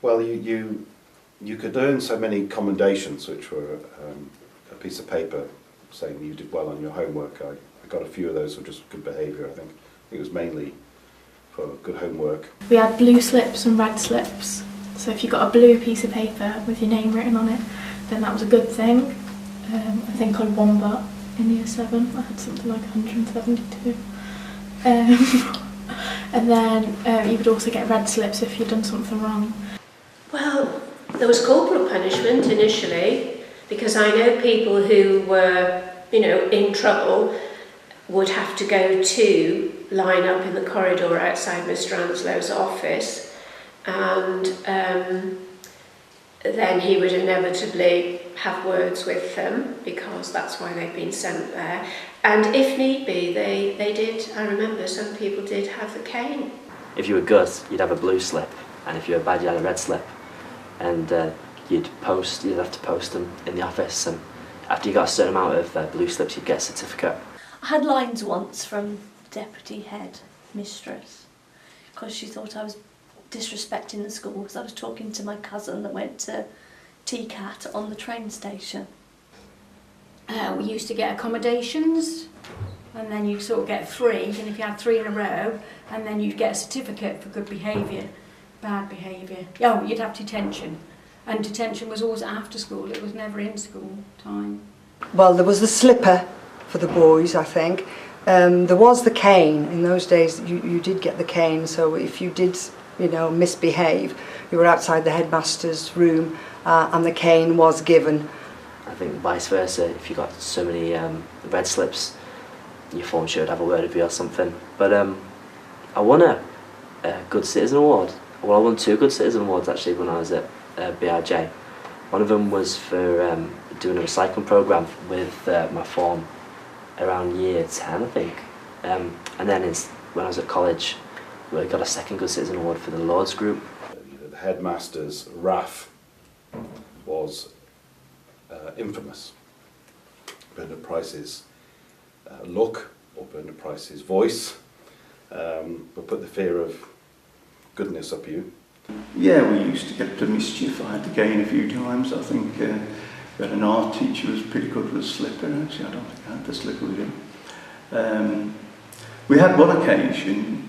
Well, you could earn so many commendations, which were a piece of paper saying you did well on your homework. I got a few of those for just good behaviour, I think. It was mainly for good homework. We had blue slips and red slips. So if you got a blue piece of paper with your name written on it, then that was a good thing. I think on Wombat in year 7, I had something like 172. And then you would also get red slips if you'd done something wrong. Well, there was corporal punishment initially, because I know people who were, in trouble would have to go to line up in the corridor outside Mr. Anslow's office, and then he would inevitably have words with them, because that's why they'd been sent there. And if need be, they did, I remember some people did have the cane. If you were good, you'd have a blue slip, and if you were bad, you had a red slip. And you'd have to post them in the office, and after you got a certain amount of blue slips, you'd get a certificate. I had lines once from deputy head mistress, because she thought I was disrespecting the school because I was talking to my cousin that went to TCAT on the train station. We used to get accommodations, and then you'd sort of get 3, and if you had 3 in a row, and then you'd get a certificate for good behaviour, bad behaviour. Oh, you'd have detention, and detention was always after school, it was never in school time. Well, there was the slipper for the boys, I think. There was the cane. In those days you did get the cane, so if you did misbehave, you were outside the headmaster's room and the cane was given. I think vice versa, if you got so many red slips, your form should have a word with you or something. But I won a Good Citizen Award. Well, I won 2 Good Citizen Awards actually when I was at BRJ. One of them was for doing a recycling programme with my form around year 10, I think. And then when I was at college, we got a 2nd Good Citizen Award for the Lord's Group. The headmaster's wrath was infamous. Bernard Price's look, or Bernard Price's voice, would put the fear of goodness up you. Yeah, we used to get up to mischief. I had to gain a few times. I think we had an art teacher who was pretty good with a slipper, actually. I don't think I had the slipper with him. We had one occasion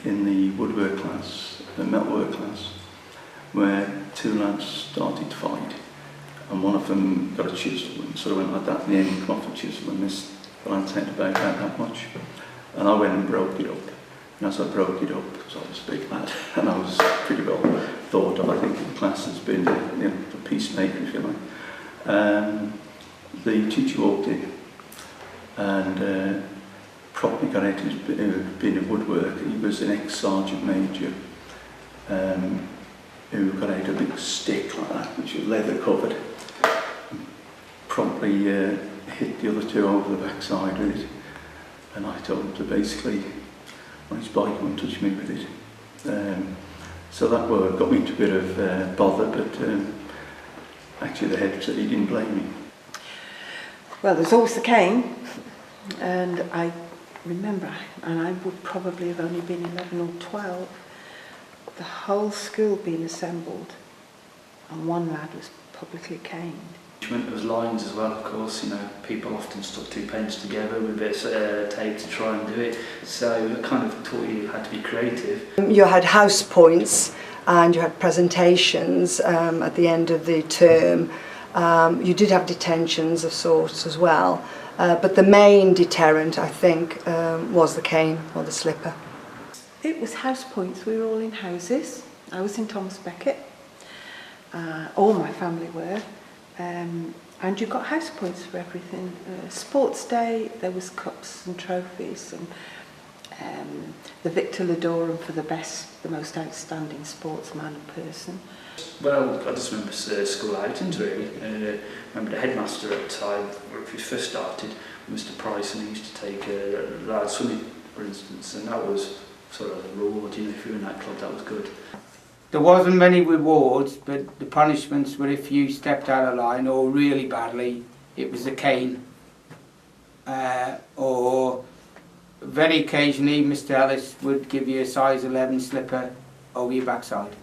in the woodwork class, the metalwork class, where 2 lads started to fight, and one of them got a chisel and sort of went like that, and the end come off the chisel and missed the lance end about that much. And I went and broke it up. And as I broke it up, because I was a big lad, and I was pretty well thought of, I think, in the class as being the peacemaker, if you like. The teacher walked in and properly got out. He was being a woodworker. He was an ex-sergeant major who got out a big stick like that, which was leather covered, and promptly hit the other 2 over the backside with it. And I told him to basically, on his bike, he wouldn't touch me with it. So that word got me into a bit of bother, but actually the head said he didn't blame me. Well, there's always the cane, and I remember, and I would probably have only been 11 or 12, the whole school being assembled, and one lad was publicly caned. There was lines as well, of course. People often stuck 2 pens together with a bit of tape to try and do it, so it kind of taught you how to be creative. You had house points and you had presentations at the end of the term. You did have detentions of sorts as well, but the main deterrent, I think, was the cane or the slipper. It was house points. We were all in houses. I was in Thomas Becket. All my family were. And you got house points for everything. Sports day, there was cups and trophies, and the Victor Ladorum for the most outstanding sportsman and person. Well, I just remember school outings really. I remember the headmaster at the time, when we first started, Mr. Price, and he used to take lad swimming, for instance, and that was sort of the reward. If you were in that club, that was good. There wasn't many rewards, but the punishments were if you stepped out of line or really badly, it was a cane. Or very occasionally Mr. Ellis would give you a size 11 slipper over your backside.